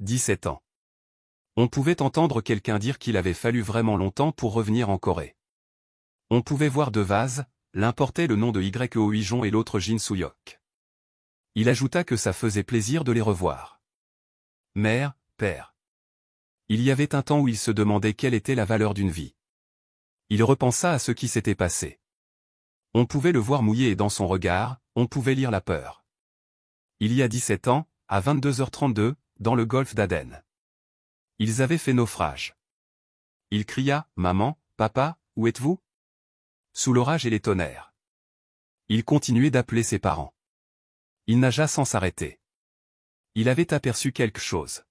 17 ans. On pouvait entendre quelqu'un dire qu'il avait fallu vraiment longtemps pour revenir en Corée. On pouvait voir deux vases, l'un portait le nom de Yeo Jon et l'autre Jin Soo-hyuk. Il ajouta que ça faisait plaisir de les revoir. Mère, père. Il y avait un temps où il se demandait quelle était la valeur d'une vie. Il repensa à ce qui s'était passé. On pouvait le voir mouillé et dans son regard, on pouvait lire la peur. Il y a 17 ans, à 22h32, dans le golfe d'Aden. Ils avaient fait naufrage. Il cria, « Maman, papa, où êtes-vous » sous l'orage et les tonnerres. Il continuait d'appeler ses parents. Il nagea sans s'arrêter. Il avait aperçu quelque chose.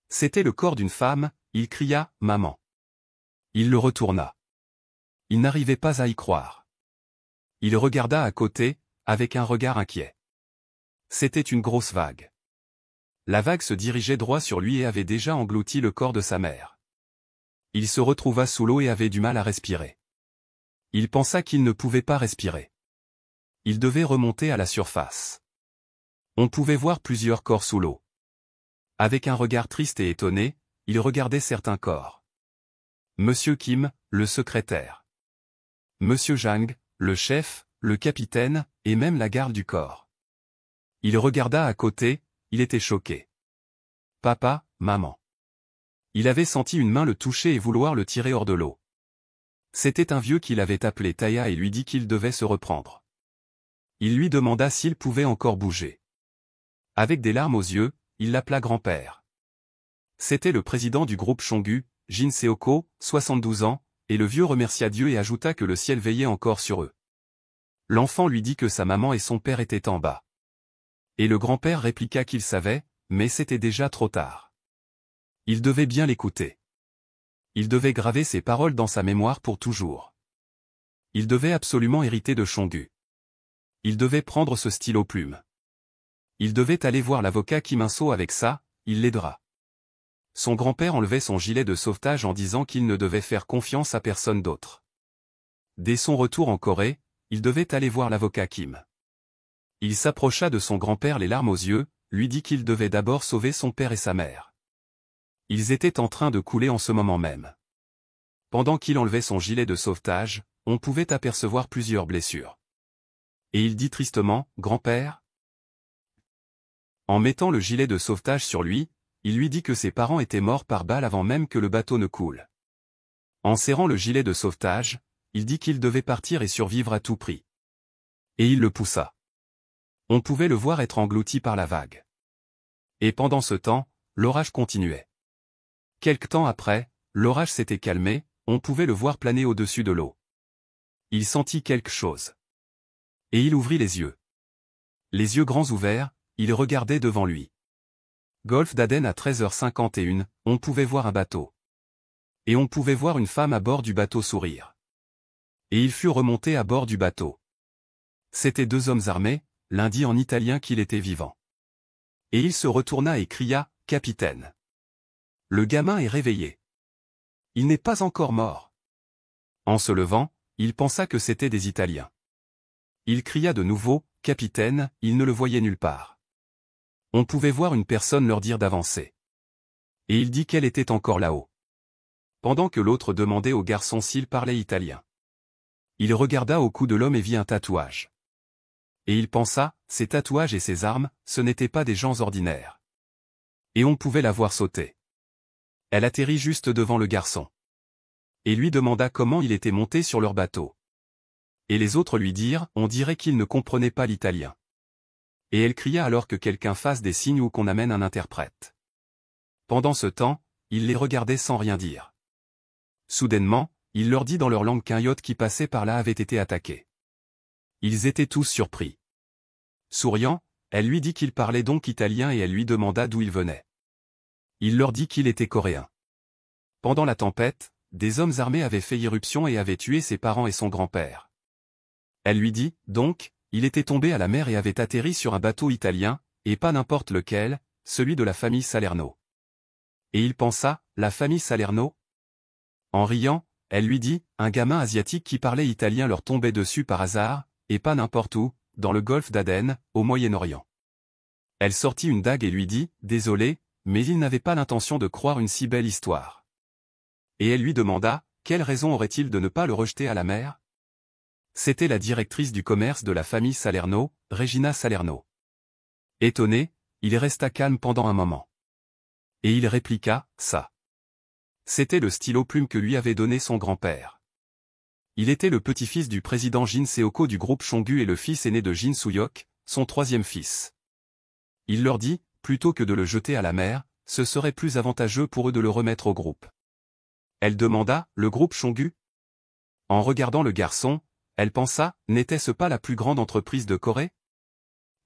C'était le corps d'une femme, il cria, « Maman ». Il le retourna. Il n'arrivait pas à y croire. Il regarda à côté, avec un regard inquiet. C'était une grosse vague. La vague se dirigeait droit sur lui et avait déjà englouti le corps de sa mère. Il se retrouva sous l'eau et avait du mal à respirer. Il pensa qu'il ne pouvait pas respirer. Il devait remonter à la surface. On pouvait voir plusieurs corps sous l'eau. Avec un regard triste et étonné, il regardait certains corps. Monsieur Kim, le secrétaire. Monsieur Jang, le chef, le capitaine, et même la garde du corps. Il regarda à côté, il était choqué. Papa, maman. Il avait senti une main le toucher et vouloir le tirer hors de l'eau. C'était un vieux qui l'avait appelé Taya et lui dit qu'il devait se reprendre. Il lui demanda s'il pouvait encore bouger. Avec des larmes aux yeux, il l'appela grand-père. C'était le président du groupe Chongu, Jin Seoko, 72 ans, et le vieux remercia Dieu et ajouta que le ciel veillait encore sur eux. L'enfant lui dit que sa maman et son père étaient en bas. Et le grand-père répliqua qu'il savait, mais c'était déjà trop tard. Il devait bien l'écouter. Il devait graver ces paroles dans sa mémoire pour toujours. Il devait absolument hériter de Chongu. Il devait prendre ce stylo-plume. Il devait aller voir l'avocat Kim In-soo avec ça, il l'aidera. Son grand-père enlevait son gilet de sauvetage en disant qu'il ne devait faire confiance à personne d'autre. Dès son retour en Corée, il devait aller voir l'avocat Kim. Il s'approcha de son grand-père les larmes aux yeux, lui dit qu'il devait d'abord sauver son père et sa mère. Ils étaient en train de couler en ce moment même. Pendant qu'il enlevait son gilet de sauvetage, on pouvait apercevoir plusieurs blessures. Et il dit tristement, « Grand-père ?» En mettant le gilet de sauvetage sur lui, il lui dit que ses parents étaient morts par balle avant même que le bateau ne coule. En serrant le gilet de sauvetage, il dit qu'il devait partir et survivre à tout prix. Et il le poussa. On pouvait le voir être englouti par la vague. Et pendant ce temps, l'orage continuait. Quelque temps après, l'orage s'était calmé, on pouvait le voir planer au-dessus de l'eau. Il sentit quelque chose. Et il ouvrit les yeux. Les yeux grands ouverts, il regardait devant lui. Golfe d'Aden à 13h51, on pouvait voir un bateau. Et on pouvait voir une femme à bord du bateau sourire. Et il fut remonté à bord du bateau. C'étaient deux hommes armés, l'un dit en italien qu'il était vivant. Et il se retourna et cria, « Capitaine. Le gamin est réveillé. Il n'est pas encore mort. » En se levant, il pensa que c'étaient des Italiens. Il cria de nouveau, « Capitaine », il ne le voyait nulle part. On pouvait voir une personne leur dire d'avancer. Et il dit qu'elle était encore là-haut. Pendant que l'autre demandait au garçon s'il parlait italien. Il regarda au cou de l'homme et vit un tatouage. Et il pensa, ces tatouages et ces armes, ce n'étaient pas des gens ordinaires. Et on pouvait la voir sauter. Elle atterrit juste devant le garçon. Et lui demanda comment il était monté sur leur bateau. Et les autres lui dirent, on dirait qu'il ne comprenait pas l'italien. Et elle cria alors que quelqu'un fasse des signes ou qu'on amène un interprète. Pendant ce temps, il les regardait sans rien dire. Soudainement, il leur dit dans leur langue qu'un yacht qui passait par là avait été attaqué. Ils étaient tous surpris. Souriant, elle lui dit qu'il parlait donc italien et elle lui demanda d'où il venait. Il leur dit qu'il était coréen. Pendant la tempête, des hommes armés avaient fait irruption et avaient tué ses parents et son grand-père. Elle lui dit, donc, il était tombé à la mer et avait atterri sur un bateau italien, et pas n'importe lequel, celui de la famille Salerno. Et il pensa, la famille Salerno? En riant, elle lui dit, un gamin asiatique qui parlait italien leur tombait dessus par hasard, et pas n'importe où, dans le golfe d'Aden, au Moyen-Orient. Elle sortit une dague et lui dit, désolé, mais il n'avait pas l'intention de croire une si belle histoire. Et elle lui demanda, quelle raison aurait-il de ne pas le rejeter à la mer? C'était la directrice du commerce de la famille Salerno, Regina Salerno. Étonné, il resta calme pendant un moment. Et il répliqua, ça. C'était le stylo-plume que lui avait donné son grand-père. Il était le petit-fils du président Jin Seoko du groupe Chongu et le fils aîné de Jin Soo-hyuk, son troisième fils. Il leur dit, plutôt que de le jeter à la mer, ce serait plus avantageux pour eux de le remettre au groupe. Elle demanda, le groupe Chongu? En regardant le garçon, elle pensa, n'était-ce pas la plus grande entreprise de Corée?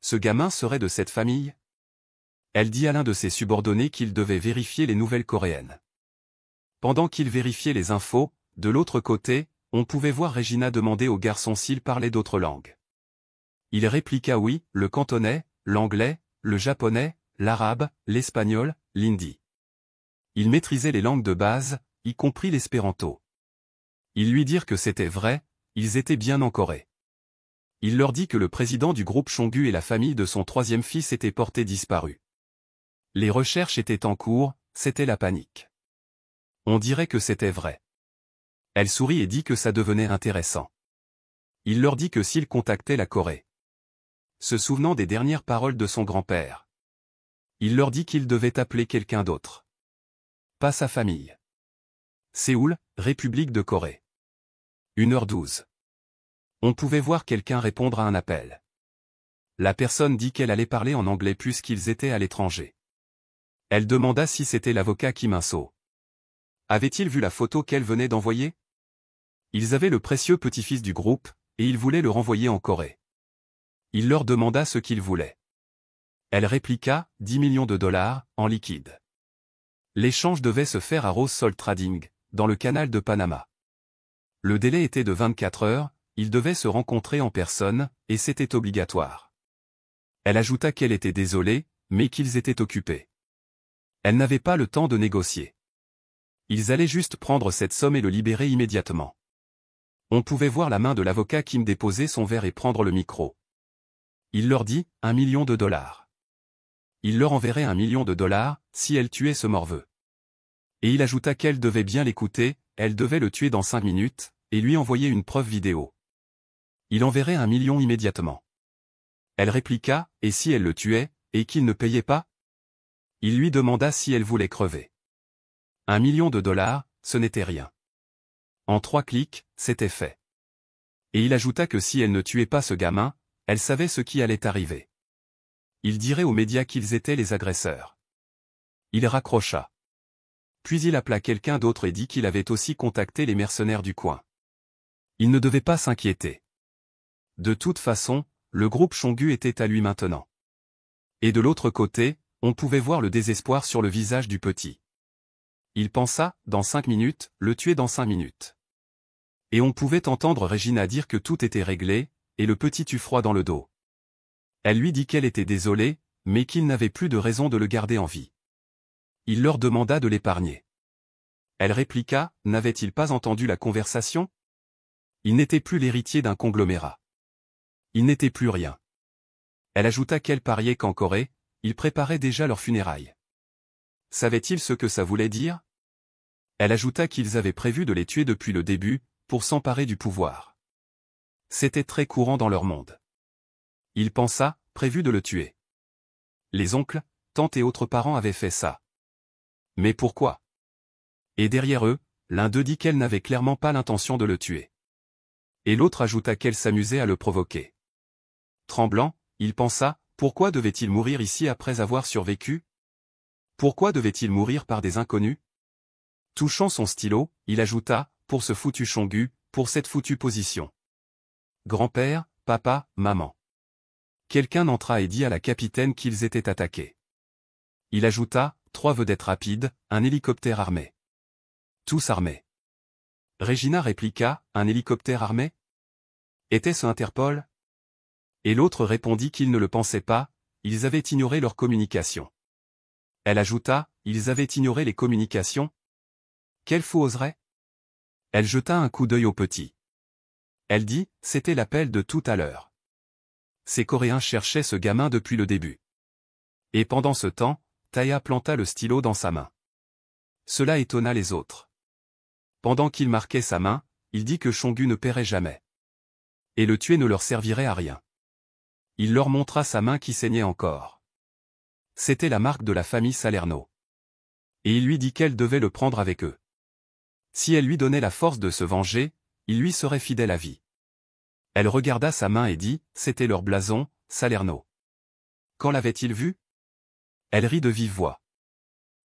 Ce gamin serait de cette famille? Elle dit à l'un de ses subordonnés qu'il devait vérifier les nouvelles coréennes. Pendant qu'il vérifiait les infos, de l'autre côté, on pouvait voir Regina demander au garçon s'il parlait d'autres langues. Il répliqua oui, le cantonais, l'anglais, le japonais, l'arabe, l'espagnol, l'hindi. Il maîtrisait les langues de base, y compris l'espéranto. Ils lui dirent que c'était vrai, ils étaient bien en Corée. Il leur dit que le président du groupe Chongu et la famille de son troisième fils étaient portés disparus. Les recherches étaient en cours, c'était la panique. On dirait que c'était vrai. Elle sourit et dit que ça devenait intéressant. Il leur dit que s'il contactait la Corée, se souvenant des dernières paroles de son grand-père, il leur dit qu'il devait appeler quelqu'un d'autre. Pas sa famille. Séoul, République de Corée. 1h12. On pouvait voir quelqu'un répondre à un appel. La personne dit qu'elle allait parler en anglais puisqu'ils étaient à l'étranger. Elle demanda si c'était l'avocat Kim In-soo. Avait-il vu la photo qu'elle venait d'envoyer? Ils avaient le précieux petit-fils du groupe, et ils voulaient le renvoyer en Corée. Il leur demanda ce qu'ils voulaient. Elle répliqua, 10 millions de dollars, en liquide. L'échange devait se faire à Rose Salt Trading, dans le canal de Panama. Le délai était de 24 heures, ils devaient se rencontrer en personne, et c'était obligatoire. Elle ajouta qu'elle était désolée, mais qu'ils étaient occupés. Elle n'avait pas le temps de négocier. Ils allaient juste prendre cette somme et le libérer immédiatement. On pouvait voir la main de l'avocat Kim déposer son verre et prendre le micro. Il leur dit, 1 million de dollars. Il leur enverrait 1 million de dollars, si elle tuait ce morveux. Et il ajouta qu'elle devait bien l'écouter, elle devait le tuer dans 5 minutes, et lui envoyer une preuve vidéo. Il enverrait 1 million immédiatement. Elle répliqua, et si elle le tuait, et qu'il ne payait pas? Il lui demanda si elle voulait crever. 1 million de dollars, ce n'était rien. En 3 clics, c'était fait. Et il ajouta que si elle ne tuait pas ce gamin, elle savait ce qui allait arriver. Il dirait aux médias qu'ils étaient les agresseurs. Il raccrocha. Puis il appela quelqu'un d'autre et dit qu'il avait aussi contacté les mercenaires du coin. Il ne devait pas s'inquiéter. De toute façon, le groupe Chongu était à lui maintenant. Et de l'autre côté, on pouvait voir le désespoir sur le visage du petit. Il pensa, dans 5 minutes, le tuer dans 5 minutes. Et on pouvait entendre Regina dire que tout était réglé, et le petit eut froid dans le dos. Elle lui dit qu'elle était désolée, mais qu'il n'avait plus de raison de le garder en vie. Il leur demanda de l'épargner. Elle répliqua, n'avait-il pas entendu la conversation? Il n'était plus l'héritier d'un conglomérat. Il n'était plus rien. Elle ajouta qu'elle pariait qu'en Corée, ils préparaient déjà leurs funérailles. Savait-il ce que ça voulait dire? Elle ajouta qu'ils avaient prévu de les tuer depuis le début, pour s'emparer du pouvoir. C'était très courant dans leur monde. Il pensa, prévu de le tuer. Les oncles, tantes et autres parents avaient fait ça. Mais pourquoi? Et derrière eux, l'un d'eux dit qu'elle n'avait clairement pas l'intention de le tuer. Et l'autre ajouta qu'elle s'amusait à le provoquer. Tremblant, il pensa, pourquoi devait-il mourir ici après avoir survécu? Pourquoi devait-il mourir par des inconnus? Touchant son stylo, il ajouta, pour ce foutu Chongu, pour cette foutue position. Grand-père, papa, maman. Quelqu'un entra et dit à la capitaine qu'ils étaient attaqués. Il ajouta, 3 vedettes rapides, un hélicoptère armé. Tous armés. Regina répliqua, un hélicoptère armé? Était-ce Interpol? Et l'autre répondit qu'il ne le pensait pas, ils avaient ignoré leur communication. Elle ajouta, ils avaient ignoré les communications? Quel fou oserait? Elle jeta un coup d'œil au petit. Elle dit, c'était l'appel de tout à l'heure. Ces Coréens cherchaient ce gamin depuis le début. Et pendant ce temps, Taya planta le stylo dans sa main. Cela étonna les autres. Pendant qu'il marquait sa main, il dit que Chongu ne paierait jamais. Et le tuer ne leur servirait à rien. Il leur montra sa main qui saignait encore. C'était la marque de la famille Salerno. Et il lui dit qu'elle devait le prendre avec eux. Si elle lui donnait la force de se venger, il lui serait fidèle à vie. Elle regarda sa main et dit, c'était leur blason, Salerno. Quand l'avait-il vu? Elle rit de vive voix.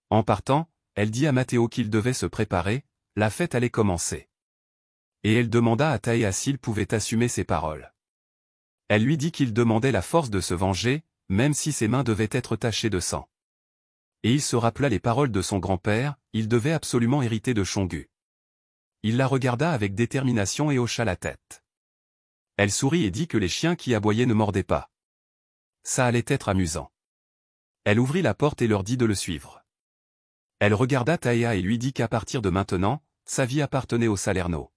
En partant, elle dit à Matteo qu'il devait se préparer, la fête allait commencer. Et elle demanda à Taya s'il pouvait assumer ses paroles. Elle lui dit qu'il demandait la force de se venger, même si ses mains devaient être tachées de sang. Et il se rappela les paroles de son grand-père, il devait absolument hériter de Chongu. Il la regarda avec détermination et hocha la tête. Elle sourit et dit que les chiens qui aboyaient ne mordaient pas. Ça allait être amusant. Elle ouvrit la porte et leur dit de le suivre. Elle regarda Taya et lui dit qu'à partir de maintenant, sa vie appartenait au Salerno.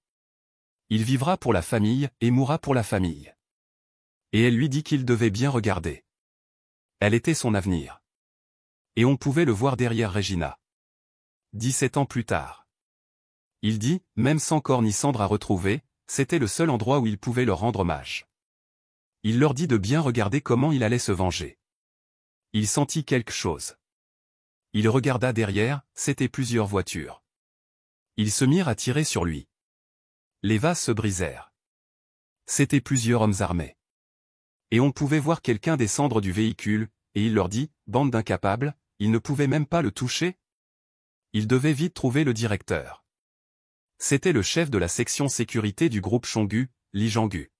Il vivra pour la famille et mourra pour la famille. Et elle lui dit qu'il devait bien regarder. Elle était son avenir. Et on pouvait le voir derrière Regina. 17 ans plus tard. Il dit, même sans corps ni cendre à retrouver, c'était le seul endroit où il pouvait leur rendre hommage. Il leur dit de bien regarder comment il allait se venger. Il sentit quelque chose. Il regarda derrière, c'étaient plusieurs voitures. Ils se mirent à tirer sur lui. Les vases se brisèrent. C'étaient plusieurs hommes armés. Et on pouvait voir quelqu'un descendre du véhicule, et il leur dit, bande d'incapables, ils ne pouvaient même pas le toucher. Ils devaient vite trouver le directeur. C'était le chef de la section sécurité du groupe Chongu, Lee Jang-gu.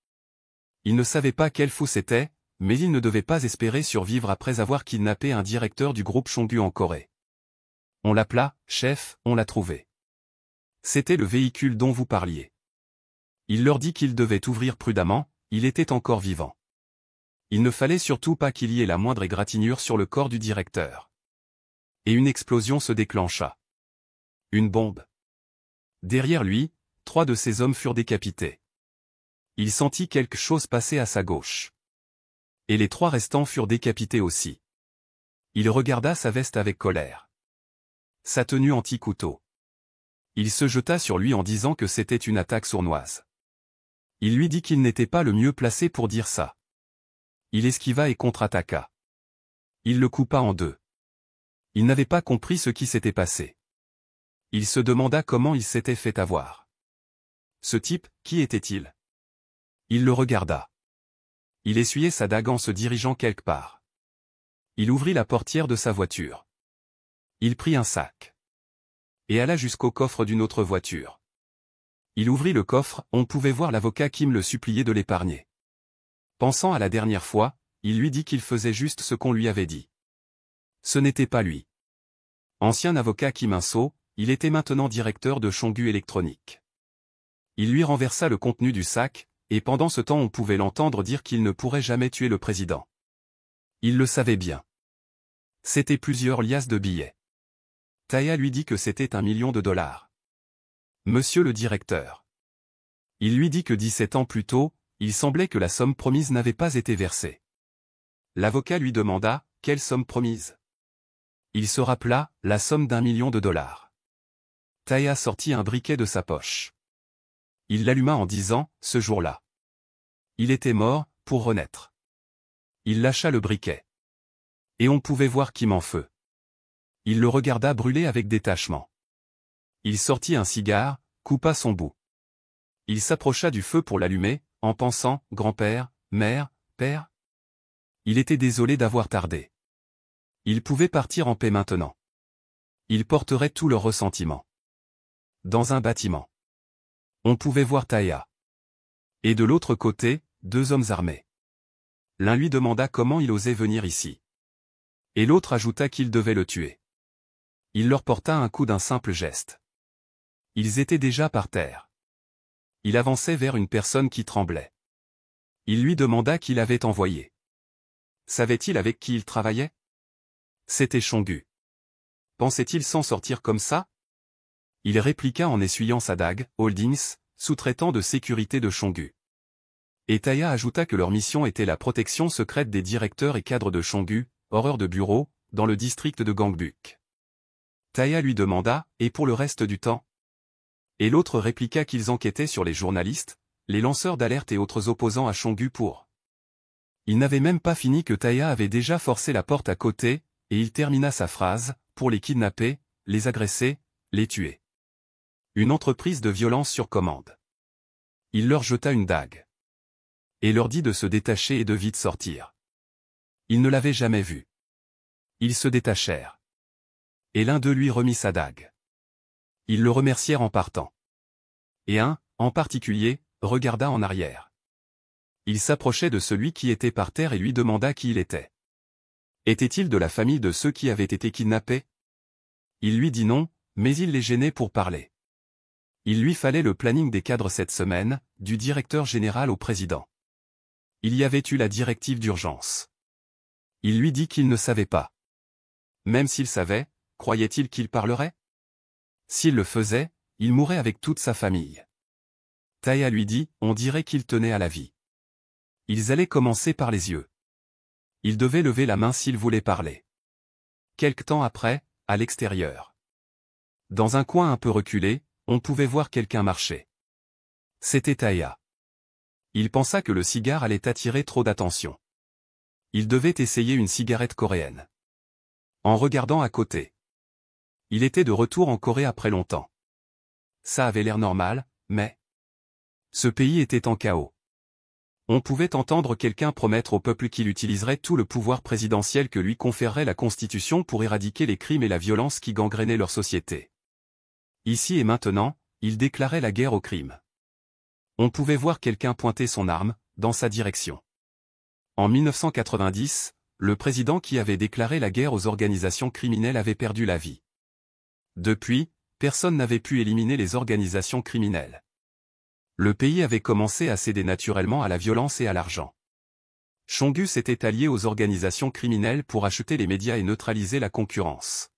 Il ne savait pas quel fou c'était, mais il ne devait pas espérer survivre après avoir kidnappé un directeur du groupe Chongu en Corée. On l'appela, chef, on l'a trouvé. C'était le véhicule dont vous parliez. Il leur dit qu'ils devaient ouvrir prudemment, il était encore vivant. Il ne fallait surtout pas qu'il y ait la moindre égratignure sur le corps du directeur. Et une explosion se déclencha. Une bombe. Derrière lui, 3 de ses hommes furent décapités. Il sentit quelque chose passer à sa gauche. Et les 3 restants furent décapités aussi. Il regarda sa veste avec colère. Sa tenue anti-couteau. Il se jeta sur lui en disant que c'était une attaque sournoise. Il lui dit qu'il n'était pas le mieux placé pour dire ça. Il esquiva et contre-attaqua. Il le coupa en 2. Il n'avait pas compris ce qui s'était passé. Il se demanda comment il s'était fait avoir. Ce type, qui était-il? Il le regarda. Il essuyait sa dague en se dirigeant quelque part. Il ouvrit la portière de sa voiture. Il prit un sac. Et alla jusqu'au coffre d'une autre voiture. Il ouvrit le coffre, on pouvait voir l'avocat Kim le supplier de l'épargner. Pensant à la dernière fois, il lui dit qu'il faisait juste ce qu'on lui avait dit. Ce n'était pas lui. Ancien avocat Kim In-soo, il était maintenant directeur de Chongu Électronique. Il lui renversa le contenu du sac, et pendant ce temps on pouvait l'entendre dire qu'il ne pourrait jamais tuer le président. Il le savait bien. C'était plusieurs liasses de billets. Taya lui dit que c'était $1 million. Monsieur le directeur. Il lui dit que 17 ans plus tôt, il semblait que la somme promise n'avait pas été versée. L'avocat lui demanda, quelle somme promise? Il se rappela, la somme d'$1 million. Taya sortit un briquet de sa poche. Il l'alluma en disant, ce jour-là. Il était mort, pour renaître. Il lâcha le briquet. Et on pouvait voir Kim en feu. Il le regarda brûler avec détachement. Il sortit un cigare, coupa son bout. Il s'approcha du feu pour l'allumer, en pensant, grand-père, mère, père. Il était désolé d'avoir tardé. Il pouvait partir en paix maintenant. Il porterait tout leur ressentiment. Dans un bâtiment. On pouvait voir Taya. Et de l'autre côté, 2 hommes armés. L'un lui demanda comment il osait venir ici. Et l'autre ajouta qu'il devait le tuer. Il leur porta un coup d'un simple geste. Ils étaient déjà par terre. Il avançait vers une personne qui tremblait. Il lui demanda qui l'avait envoyé. Savait-il avec qui il travaillait? C'était Chongu. Pensait-il s'en sortir comme ça? Il répliqua en essuyant sa dague, Holdings, sous-traitant de sécurité de Chongu. Et Taya ajouta que leur mission était la protection secrète des directeurs et cadres de Chongu, horreur de bureau, dans le district de Gangbuk. Taya lui demanda, et pour le reste du temps? Et l'autre répliqua qu'ils enquêtaient sur les journalistes, les lanceurs d'alerte et autres opposants à Chongu pour. Il n'avait même pas fini que Taya avait déjà forcé la porte à côté, et il termina sa phrase, pour les kidnapper, les agresser, les tuer. Une entreprise de violence sur commande. Il leur jeta une dague. Et leur dit de se détacher et de vite sortir. Ils ne l'avaient jamais vu. Ils se détachèrent. Et l'un d'eux lui remit sa dague. Ils le remercièrent en partant. Et un, en particulier, regarda en arrière. Il s'approchait de celui qui était par terre et lui demanda qui il était. Était-il de la famille de ceux qui avaient été kidnappés? Il lui dit non, mais il les gênait pour parler. Il lui fallait le planning des cadres cette semaine, du directeur général au président. Il y avait eu la directive d'urgence. Il lui dit qu'il ne savait pas. Même s'il savait, croyait-il qu'il parlerait? S'il le faisait, il mourrait avec toute sa famille. Taya lui dit, on dirait qu'il tenait à la vie. Ils allaient commencer par les yeux. Il devait lever la main s'il voulait parler. Quelque temps après, à l'extérieur. Dans un coin un peu reculé, on pouvait voir quelqu'un marcher. C'était Taya. Il pensa que le cigare allait attirer trop d'attention. Il devait essayer une cigarette coréenne. En regardant à côté. Il était de retour en Corée après longtemps. Ça avait l'air normal, mais... Ce pays était en chaos. On pouvait entendre quelqu'un promettre au peuple qu'il utiliserait tout le pouvoir présidentiel que lui conférerait la Constitution pour éradiquer les crimes et la violence qui gangrénaient leur société. Ici et maintenant, il déclarait la guerre au crime. On pouvait voir quelqu'un pointer son arme, dans sa direction. En 1990, le président qui avait déclaré la guerre aux organisations criminelles avait perdu la vie. Depuis, personne n'avait pu éliminer les organisations criminelles. Le pays avait commencé à céder naturellement à la violence et à l'argent. Chongu s'était allié aux organisations criminelles pour acheter les médias et neutraliser la concurrence.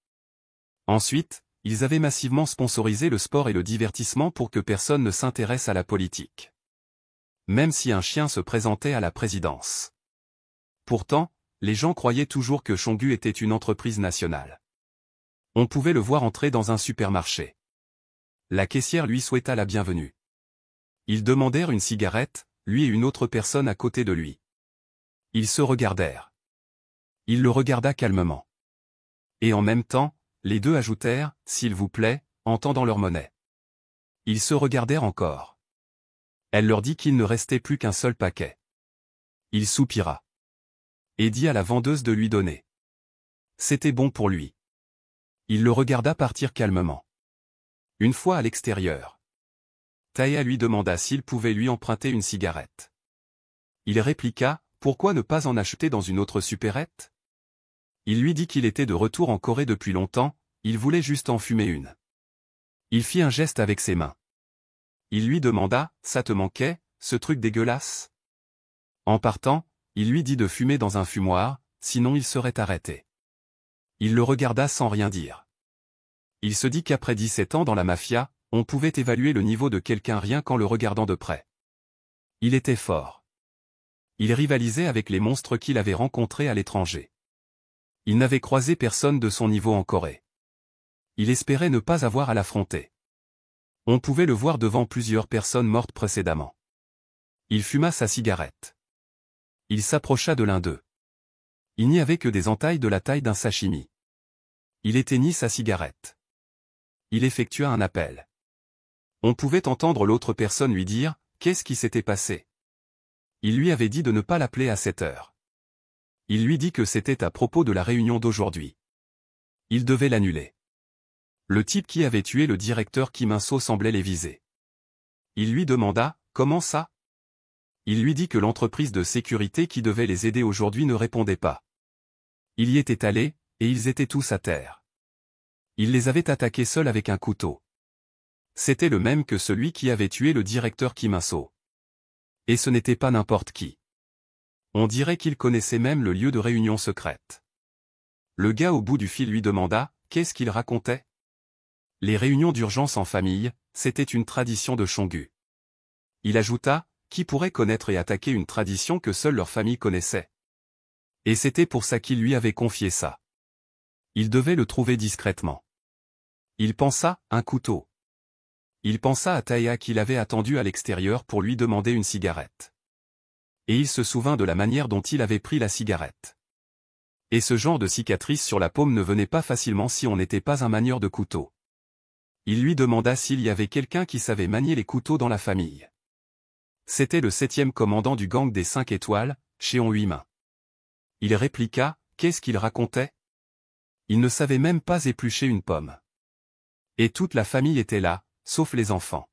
Ensuite, ils avaient massivement sponsorisé le sport et le divertissement pour que personne ne s'intéresse à la politique. Même si un chien se présentait à la présidence. Pourtant, les gens croyaient toujours que Chongu était une entreprise nationale. On pouvait le voir entrer dans un supermarché. La caissière lui souhaita la bienvenue. Ils demandèrent une cigarette, lui et une autre personne à côté de lui. Ils se regardèrent. Il le regarda calmement. Et en même temps, les deux ajoutèrent, s'il vous plaît, en tendant leur monnaie. Ils se regardèrent encore. Elle leur dit qu'il ne restait plus qu'un seul paquet. Il soupira. Et dit à la vendeuse de lui donner. C'était bon pour lui. Il le regarda partir calmement. Une fois à l'extérieur. Taya lui demanda s'il pouvait lui emprunter une cigarette. Il répliqua, pourquoi ne pas en acheter dans une autre supérette? Il lui dit qu'il était de retour en Corée depuis longtemps, il voulait juste en fumer une. Il fit un geste avec ses mains. Il lui demanda, ça te manquait, ce truc dégueulasse? En partant, il lui dit de fumer dans un fumoir, sinon il serait arrêté. Il le regarda sans rien dire. Il se dit qu'après 17 ans dans la mafia, on pouvait évaluer le niveau de quelqu'un rien qu'en le regardant de près. Il était fort. Il rivalisait avec les monstres qu'il avait rencontrés à l'étranger. Il n'avait croisé personne de son niveau en Corée. Il espérait ne pas avoir à l'affronter. On pouvait le voir devant plusieurs personnes mortes précédemment. Il fuma sa cigarette. Il s'approcha de l'un d'eux. Il n'y avait que des entailles de la taille d'un sashimi. Il éteignit sa cigarette. Il effectua un appel. On pouvait entendre l'autre personne lui dire, qu'est-ce qui s'était passé? Il lui avait dit de ne pas l'appeler à cette heure. Il lui dit que c'était à propos de la réunion d'aujourd'hui. Il devait l'annuler. Le type qui avait tué le directeur Kim In-soo semblait les viser. Il lui demanda, comment ça? Il lui dit que l'entreprise de sécurité qui devait les aider aujourd'hui ne répondait pas. Il y était allé, et ils étaient tous à terre. Il les avait attaqués seuls avec un couteau. C'était le même que celui qui avait tué le directeur Kim In-soo. Et ce n'était pas n'importe qui. On dirait qu'il connaissait même le lieu de réunion secrète. Le gars au bout du fil lui demanda, qu'est-ce qu'il racontait? Les réunions d'urgence en famille, c'était une tradition de Chongu. Il ajouta, qui pourrait connaître et attaquer une tradition que seule leur famille connaissait? Et c'était pour ça qu'il lui avait confié ça. Il devait le trouver discrètement. Il pensa, un couteau. Il pensa à Taya qu'il avait attendu à l'extérieur pour lui demander une cigarette. Et il se souvint de la manière dont il avait pris la cigarette. Et ce genre de cicatrice sur la paume ne venait pas facilement si on n'était pas un manieur de couteau. Il lui demanda s'il y avait quelqu'un qui savait manier les couteaux dans la famille. C'était le 7e commandant du gang des 5 étoiles, Cheon Huimin. Il répliqua, qu'est-ce qu'il racontait? Il ne savait même pas éplucher une pomme. Et toute la famille était là, sauf les enfants.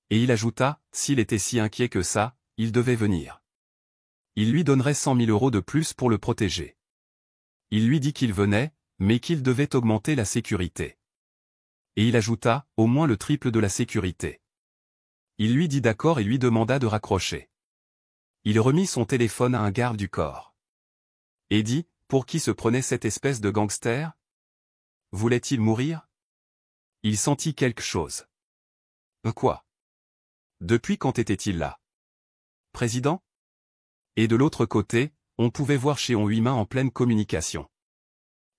Et il ajouta, s'il était si inquiet que ça, il devait venir. Il lui donnerait 100 000 € de plus pour le protéger. Il lui dit qu'il venait, mais qu'il devait augmenter la sécurité. Et il ajouta, au moins le triple de la sécurité. Il lui dit d'accord et lui demanda de raccrocher. Il remit son téléphone à un garde du corps. Et dit, pour qui se prenait cette espèce de gangster? Voulait-il mourir? Il sentit quelque chose. Quoi? Depuis quand était-il là? Président? Et de l'autre côté, on pouvait voir Cheon Huimin en pleine communication.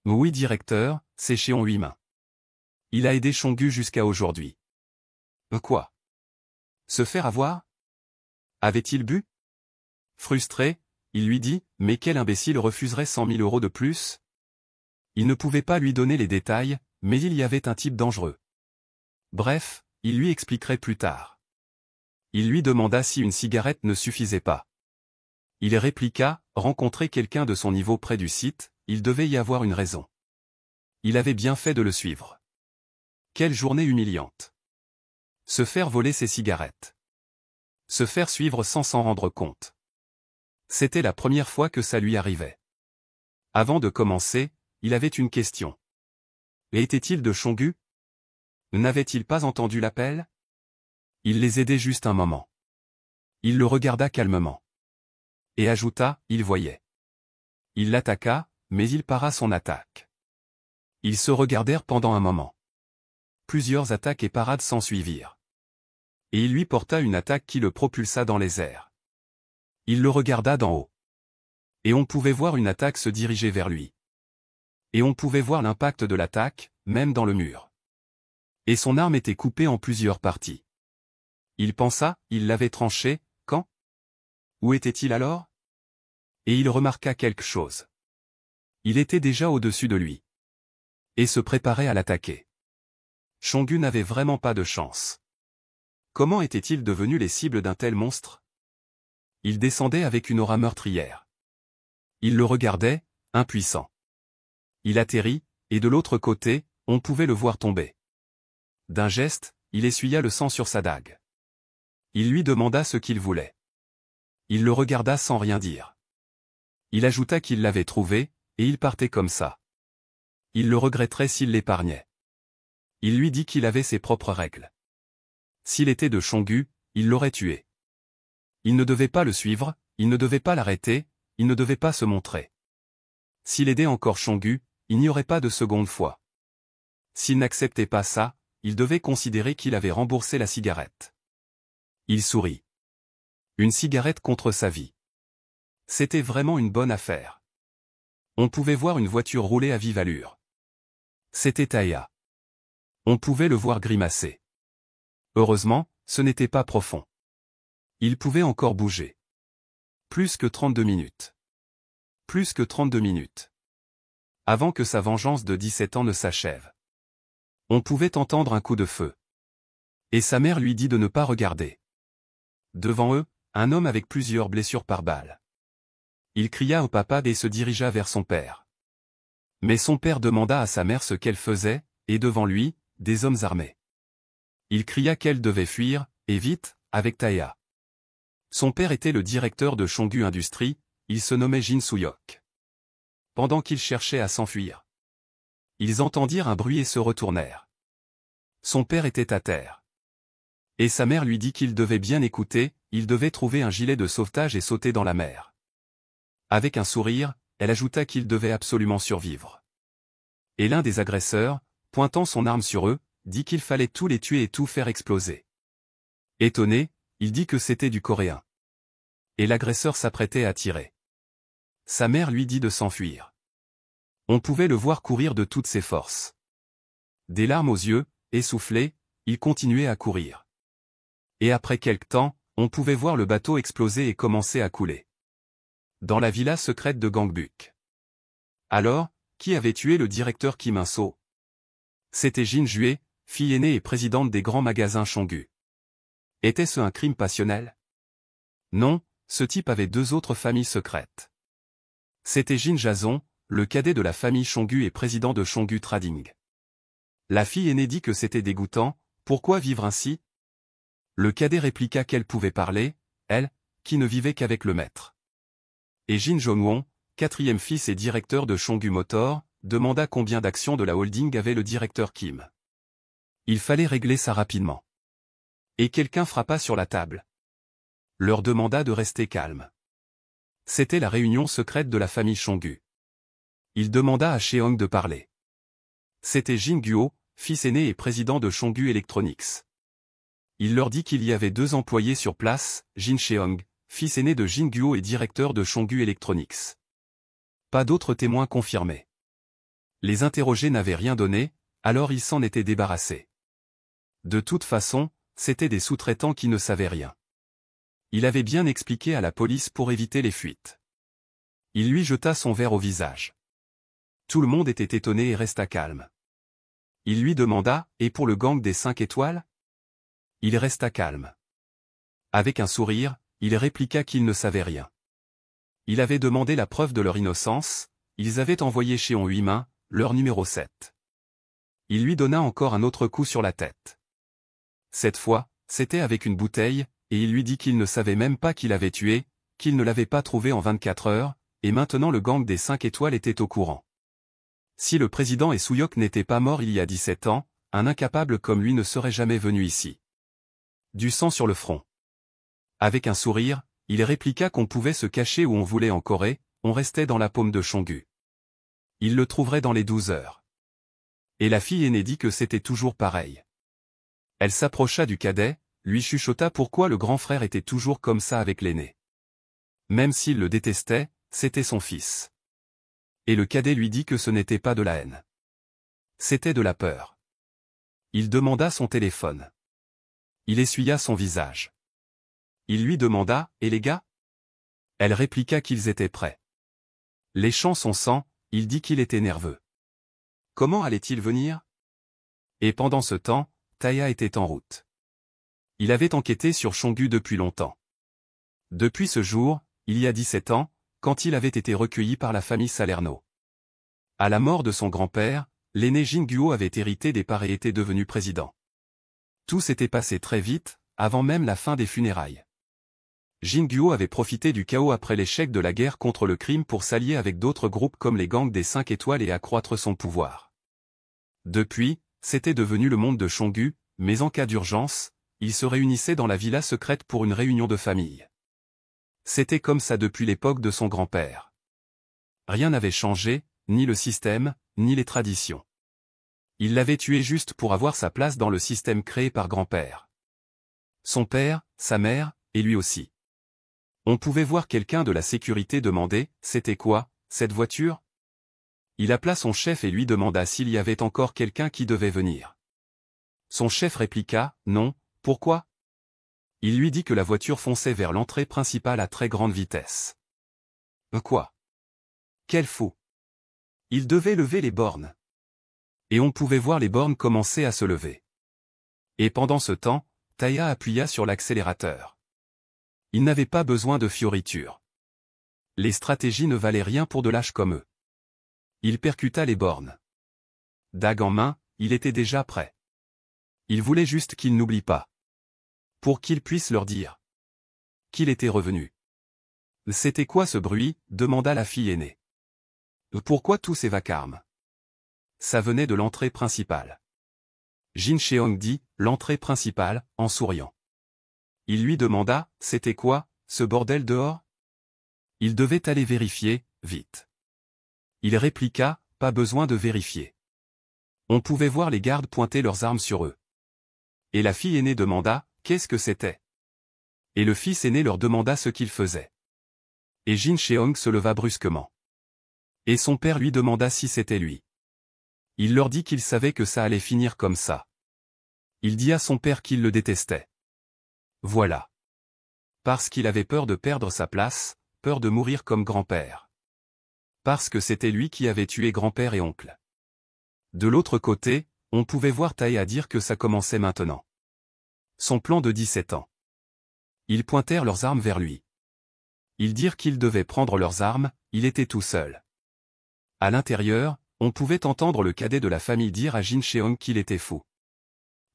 Oui directeur, c'est Cheon Huimin. Il a aidé Chongu jusqu'à aujourd'hui. Quoi? Se faire avoir? Avait-il bu? Frustré, il lui dit, mais quel imbécile refuserait 100 000 € de plus? Il ne pouvait pas lui donner les détails, mais il y avait un type dangereux. Bref, il lui expliquerait plus tard. Il lui demanda si une cigarette ne suffisait pas. Il répliqua, rencontrer quelqu'un de son niveau près du site, il devait y avoir une raison. Il avait bien fait de le suivre. Quelle journée humiliante. Se faire voler ses cigarettes. Se faire suivre sans s'en rendre compte. C'était la première fois que ça lui arrivait. Avant de commencer, il avait une question. Était-il de Chongu? N'avait-il pas entendu l'appel? Il les aidait juste un moment. Il le regarda calmement. Et ajouta, il voyait. Il l'attaqua, mais il para son attaque. Ils se regardèrent pendant un moment. Plusieurs attaques et parades s'ensuivirent. Et il lui porta une attaque qui le propulsa dans les airs. Il le regarda d'en haut. Et on pouvait voir une attaque se diriger vers lui. Et on pouvait voir l'impact de l'attaque, même dans le mur. Et son arme était coupée en plusieurs parties. Il pensa, il l'avait tranchée, quand? Où était-il alors? Et il remarqua quelque chose. Il était déjà au-dessus de lui. Et se préparait à l'attaquer. Chongu n'avait vraiment pas de chance. Comment étaient-ils devenus les cibles d'un tel monstre? Il descendait avec une aura meurtrière. Il le regardait, impuissant. Il atterrit, et de l'autre côté, on pouvait le voir tomber. D'un geste, il essuya le sang sur sa dague. Il lui demanda ce qu'il voulait. Il le regarda sans rien dire. Il ajouta qu'il l'avait trouvé, et il partait comme ça. Il le regretterait s'il l'épargnait. Il lui dit qu'il avait ses propres règles. S'il était de Chongu, il l'aurait tué. Il ne devait pas le suivre, il ne devait pas l'arrêter, il ne devait pas se montrer. S'il aidait encore Chongu, il n'y aurait pas de seconde fois. S'il n'acceptait pas ça, il devait considérer qu'il avait remboursé la cigarette. Il sourit. Une cigarette contre sa vie. C'était vraiment une bonne affaire. On pouvait voir une voiture rouler à vive allure. C'était Taya. On pouvait le voir grimacer. Heureusement, ce n'était pas profond. Il pouvait encore bouger. Plus que 32 minutes. Plus que 32 minutes. Avant que sa vengeance de 17 ans ne s'achève. On pouvait entendre un coup de feu. Et sa mère lui dit de ne pas regarder. Devant eux, un homme avec plusieurs blessures par balle. Il cria au papa et se dirigea vers son père. Mais son père demanda à sa mère ce qu'elle faisait, et devant lui, des hommes armés. Il cria qu'elle devait fuir, et vite, avec Taya. Son père était le directeur de Chongu Industries, il se nommait Jin Soo-hyok. Pendant qu'ils cherchaient à s'enfuir, ils entendirent un bruit et se retournèrent. Son père était à terre. Et sa mère lui dit qu'il devait bien écouter, il devait trouver un gilet de sauvetage et sauter dans la mer. Avec un sourire, elle ajouta qu'il devait absolument survivre. Et l'un des agresseurs, pointant son arme sur eux, dit qu'il fallait tous les tuer et tout faire exploser. Étonné, il dit que c'était du coréen. Et l'agresseur s'apprêtait à tirer. Sa mère lui dit de s'enfuir. On pouvait le voir courir de toutes ses forces. Des larmes aux yeux, essoufflé, il continuait à courir. Et après quelque temps, on pouvait voir le bateau exploser et commencer à couler. Dans la villa secrète de Gangbuk. Alors, qui avait tué le directeur Kim In-so? C'était Jin Jue, fille aînée et présidente des grands magasins Chonggu. Était-ce un crime passionnel? Non, ce type avait 2 autres familles secrètes. C'était Jin Jason, le cadet de la famille Chonggu et président de Chonggu Trading. La fille aînée dit que c'était dégoûtant, pourquoi vivre ainsi? Le cadet répliqua qu'elle pouvait parler, elle, qui ne vivait qu'avec le maître. Et Jin Jong-won, 4e fils et directeur de Chonggu Motor, demanda combien d'actions de la holding avait le directeur Kim. Il fallait régler ça rapidement. Et quelqu'un frappa sur la table. Leur demanda de rester calme. C'était la réunion secrète de la famille Chonggu. Il demanda à Cheong de parler. C'était Jin Guo, fils aîné et président de Chonggu Electronics. Il leur dit qu'il y avait 2 employés sur place, Jin Cheong, fils aîné de Jin Guo et directeur de Chonggu Electronics. Pas d'autres témoins confirmés. Les interrogés n'avaient rien donné, alors ils s'en étaient débarrassés. De toute façon, c'étaient des sous-traitants qui ne savaient rien. Il avait bien expliqué à la police pour éviter les fuites. Il lui jeta son verre au visage. Tout le monde était étonné et resta calme. Il lui demanda, et pour le gang des 5 étoiles? Il resta calme. Avec un sourire, il répliqua qu'il ne savait rien. Il avait demandé la preuve de leur innocence, ils avaient envoyé chez On Huimin, leur numéro 7. Il lui donna encore un autre coup sur la tête. Cette fois, c'était avec une bouteille, et il lui dit qu'il ne savait même pas qui l'avait tué, qu'il ne l'avait pas trouvé en 24 heures, et maintenant le gang des 5 étoiles était au courant. Si le président et Soo-hyuk n'étaient pas morts il y a 17 ans, un incapable comme lui ne serait jamais venu ici. Du sang sur le front. Avec un sourire, il répliqua qu'on pouvait se cacher où on voulait en Corée, on restait dans la paume de Chonggu. Il le trouverait dans les 12 heures. Et la fille aînée dit que c'était toujours pareil. Elle s'approcha du cadet, lui chuchota pourquoi le grand frère était toujours comme ça avec l'aîné. Même s'il le détestait, c'était son fils. Et le cadet lui dit que ce n'était pas de la haine. C'était de la peur. Il demanda son téléphone. Il essuya son visage. Il lui demanda, et les gars? Elle répliqua qu'ils étaient prêts. Léchant son sang, il dit qu'il était nerveux. Comment allait-il venir? Et pendant ce temps, Taya était en route. Il avait enquêté sur Chonggu depuis longtemps. Depuis ce jour, il y a 17 ans, quand il avait été recueilli par la famille Salerno. À la mort de son grand-père, l'aîné Jin Guo avait hérité des parts et était devenu président. Tout s'était passé très vite, avant même la fin des funérailles. Jin Guo avait profité du chaos après l'échec de la guerre contre le crime pour s'allier avec d'autres groupes comme les gangs des 5 étoiles et accroître son pouvoir. Depuis, c'était devenu le monde de Chonggu, mais en cas d'urgence, ils se réunissaient dans la villa secrète pour une réunion de famille. C'était comme ça depuis l'époque de son grand-père. Rien n'avait changé, ni le système, ni les traditions. Il l'avait tué juste pour avoir sa place dans le système créé par grand-père. Son père, sa mère, et lui aussi. On pouvait voir quelqu'un de la sécurité demander, c'était quoi, cette voiture? Il appela son chef et lui demanda s'il y avait encore quelqu'un qui devait venir. Son chef répliqua, non, pourquoi? Il lui dit que la voiture fonçait vers l'entrée principale à très grande vitesse. Quoi? Quel fou! Il devait lever les bornes. Et on pouvait voir les bornes commencer à se lever. Et pendant ce temps, Taya appuya sur l'accélérateur. Il n'avait pas besoin de fioritures. Les stratégies ne valaient rien pour de lâches comme eux. Il percuta les bornes. Dague en main, il était déjà prêt. Il voulait juste qu'ils n'oublient pas. Pour qu'ils puissent leur dire qu'il était revenu. C'était quoi ce bruit? Demanda la fille aînée. Pourquoi tout ces vacarmes? Ça venait de l'entrée principale. Jin Cheong dit, l'entrée principale, en souriant. Il lui demanda, c'était quoi, ce bordel dehors? Il devait aller vérifier, vite. Il répliqua, pas besoin de vérifier. On pouvait voir les gardes pointer leurs armes sur eux. Et la fille aînée demanda, qu'est-ce que c'était? Et le fils aîné leur demanda ce qu'il faisait. Et Jin Cheong se leva brusquement. Et son père lui demanda si c'était lui. Il leur dit qu'il savait que ça allait finir comme ça. Il dit à son père qu'il le détestait. Voilà. Parce qu'il avait peur de perdre sa place, peur de mourir comme grand-père. Parce que c'était lui qui avait tué grand-père et oncle. De l'autre côté, on pouvait voir Tae à dire que ça commençait maintenant. Son plan de 17 ans. Ils pointèrent leurs armes vers lui. Ils dirent qu'ils devaient prendre leurs armes, il était tout seul. À l'intérieur, on pouvait entendre le cadet de la famille dire à Jin Cheong qu'il était fou.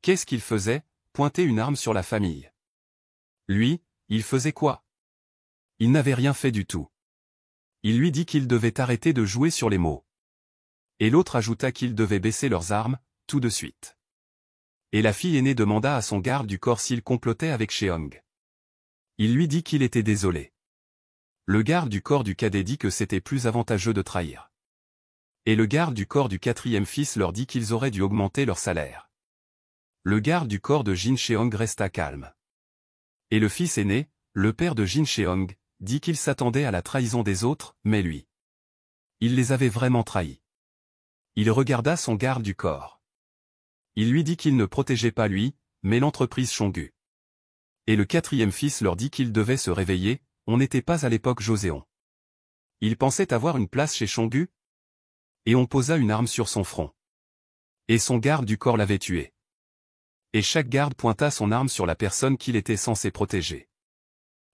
Qu'est-ce qu'il faisait? Pointer une arme sur la famille. Lui, il faisait quoi? Il n'avait rien fait du tout. Il lui dit qu'il devait arrêter de jouer sur les mots. Et l'autre ajouta qu'ils devaient baisser leurs armes, tout de suite. Et la fille aînée demanda à son garde du corps s'il complotait avec Cheong. Il lui dit qu'il était désolé. Le garde du corps du cadet dit que c'était plus avantageux de trahir. Et le garde du corps du quatrième fils leur dit qu'ils auraient dû augmenter leur salaire. Le garde du corps de Jin Cheong resta calme. Et le fils aîné, le père de Jin Cheong, dit qu'il s'attendait à la trahison des autres, mais lui, il les avait vraiment trahis. Il regarda son garde du corps. Il lui dit qu'il ne protégeait pas lui, mais l'entreprise Chongu. Et le quatrième fils leur dit qu'il devait se réveiller, on n'était pas à l'époque Joseon. Il pensait avoir une place chez Chongu. Et on posa une arme sur son front. Et son garde du corps l'avait tué. Et chaque garde pointa son arme sur la personne qu'il était censé protéger.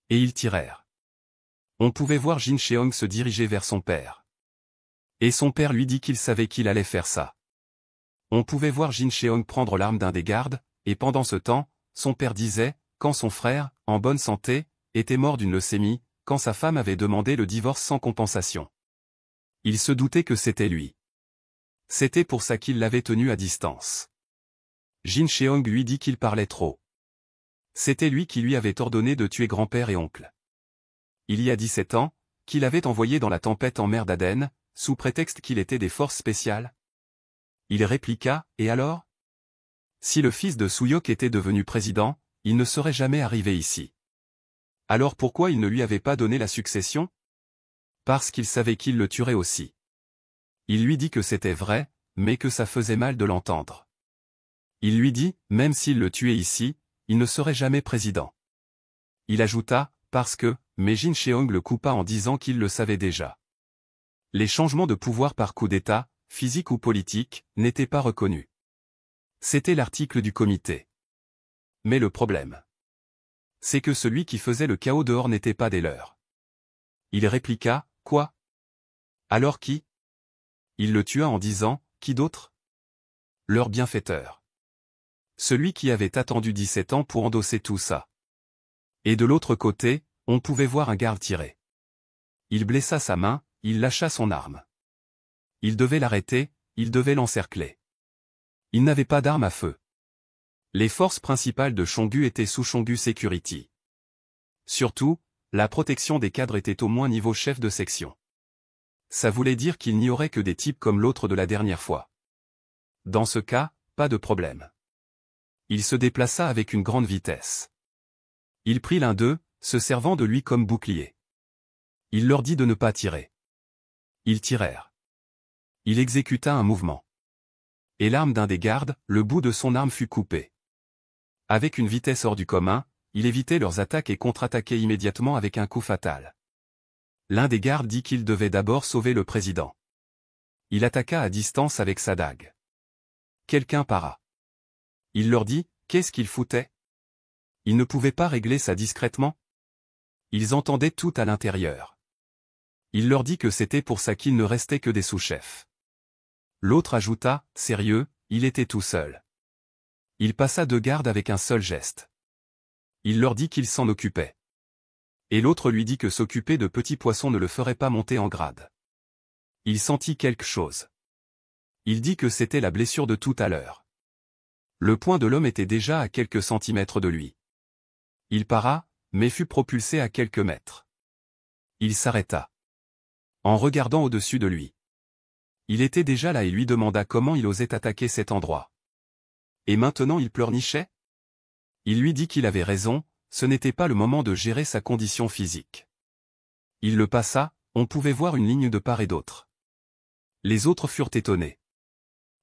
Et ils tirèrent. On pouvait voir Jin Cheong se diriger vers son père. Et son père lui dit qu'il savait qu'il allait faire ça. On pouvait voir Jin Cheong prendre l'arme d'un des gardes, et pendant ce temps, son père disait, quand son frère, en bonne santé, était mort d'une leucémie, quand sa femme avait demandé le divorce sans compensation. Il se doutait que c'était lui. C'était pour ça qu'il l'avait tenu à distance. Jin Cheong lui dit qu'il parlait trop. C'était lui qui lui avait ordonné de tuer grand-père et oncle. Il y a 17 ans, qu'il avait envoyé dans la tempête en mer d'Aden, sous prétexte qu'il était des forces spéciales. Il répliqua, et alors? Si le fils de Suyok était devenu président, il ne serait jamais arrivé ici. Alors pourquoi il ne lui avait pas donné la succession? Parce qu'il savait qu'il le tuerait aussi. Il lui dit que c'était vrai, mais que ça faisait mal de l'entendre. Il lui dit, même s'il le tuait ici, il ne serait jamais président. Il ajouta, parce que, mais Jin Cheong le coupa en disant qu'il le savait déjà. Les changements de pouvoir par coup d'État, physique ou politique, n'étaient pas reconnus. C'était l'article du comité. Mais le problème, c'est que celui qui faisait le chaos dehors n'était pas des leurs. Il répliqua, quoi? Alors qui? Il le tua en disant, qui d'autre? Leur bienfaiteur. Celui qui avait attendu 17 ans pour endosser tout ça. Et de l'autre côté, on pouvait voir un garde tirer. Il blessa sa main, il lâcha son arme. Il devait l'arrêter, il devait l'encercler. Il n'avait pas d'arme à feu. Les forces principales de Chongu étaient sous Chongu Security. Surtout, la protection des cadres était au moins niveau chef de section. Ça voulait dire qu'il n'y aurait que des types comme l'autre de la dernière fois. Dans ce cas, pas de problème. Il se déplaça avec une grande vitesse. Il prit l'un d'eux, se servant de lui comme bouclier. Il leur dit de ne pas tirer. Ils tirèrent. Il exécuta un mouvement. Et l'arme d'un des gardes, le bout de son arme fut coupé. Avec une vitesse hors du commun, il évitait leurs attaques et contre-attaquait immédiatement avec un coup fatal. L'un des gardes dit qu'il devait d'abord sauver le président. Il attaqua à distance avec sa dague. Quelqu'un para. Il leur dit, qu'est-ce qu'il foutait? Il ne pouvait pas régler ça discrètement? Ils entendaient tout à l'intérieur. Il leur dit que c'était pour ça qu'il ne restait que des sous-chefs. L'autre ajouta, sérieux, il était tout seul. Il passa 2 gardes avec un seul geste. Il leur dit qu'il s'en occupait. Et l'autre lui dit que s'occuper de petits poissons ne le ferait pas monter en grade. Il sentit quelque chose. Il dit que c'était la blessure de tout à l'heure. Le poing de l'homme était déjà à quelques centimètres de lui. Il para, mais fut propulsé à quelques mètres. Il s'arrêta. En regardant au-dessus de lui. Il était déjà là et lui demanda comment il osait attaquer cet endroit. Et maintenant il pleurnichait? Il lui dit qu'il avait raison, ce n'était pas le moment de gérer sa condition physique. Il le passa, on pouvait voir une ligne de part et d'autre. Les autres furent étonnés.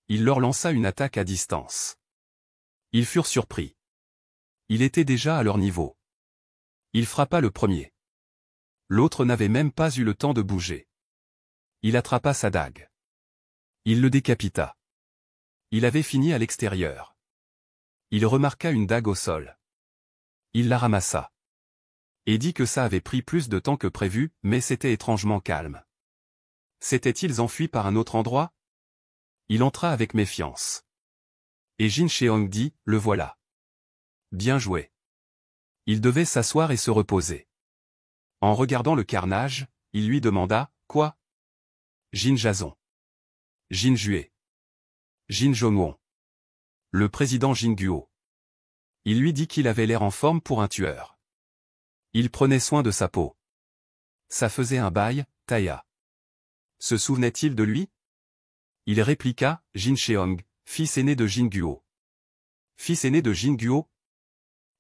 Il leur lança une attaque à distance. Ils furent surpris. Il était déjà à leur niveau. Il frappa le premier. L'autre n'avait même pas eu le temps de bouger. Il attrapa sa dague. Il le décapita. Il avait fini à l'extérieur. Il remarqua une dague au sol. Il la ramassa. Et dit que ça avait pris plus de temps que prévu, mais c'était étrangement calme. S'étaient-ils enfuis par un autre endroit? Il entra avec méfiance. Et Jin Cheong dit, le voilà. Bien joué. Il devait s'asseoir et se reposer. En regardant le carnage, il lui demanda, quoi? Jin Jason. Jin Jue. Jin Jongwon. Le président Jin Guo. Il lui dit qu'il avait l'air en forme pour un tueur. Il prenait soin de sa peau. Ça faisait un bail, Taya. Se souvenait-il de lui? Il répliqua, Jin Cheong, fils aîné de Jin Guo. Fils aîné de Jin Guo?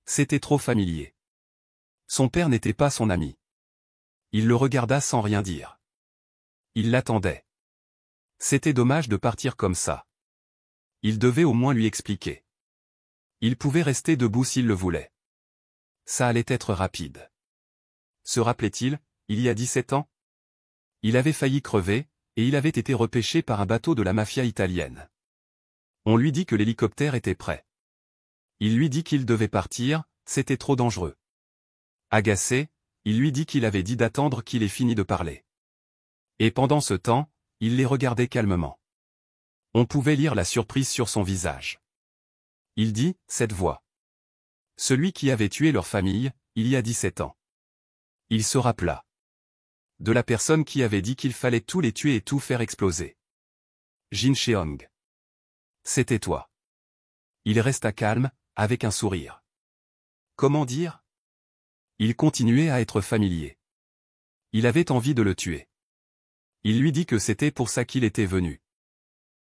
C'était trop familier. Son père n'était pas son ami. Il le regarda sans rien dire. Il l'attendait. C'était dommage de partir comme ça. Il devait au moins lui expliquer. Il pouvait rester debout s'il le voulait. Ça allait être rapide. Se rappelait-il, il y a 17 ans? Il avait failli crever, et il avait été repêché par un bateau de la mafia italienne. On lui dit que l'hélicoptère était prêt. Il lui dit qu'il devait partir, c'était trop dangereux. Agacé, il lui dit qu'il avait dit d'attendre qu'il ait fini de parler. Et pendant ce temps, il les regardait calmement. On pouvait lire la surprise sur son visage. Il dit, cette voix. Celui qui avait tué leur famille, il y a 17 ans. Il se rappela. De la personne qui avait dit qu'il fallait tous les tuer et tout faire exploser. Jin Cheong. C'était toi. Il resta calme, avec un sourire. Comment dire? Il continuait à être familier. Il avait envie de le tuer. Il lui dit que c'était pour ça qu'il était venu.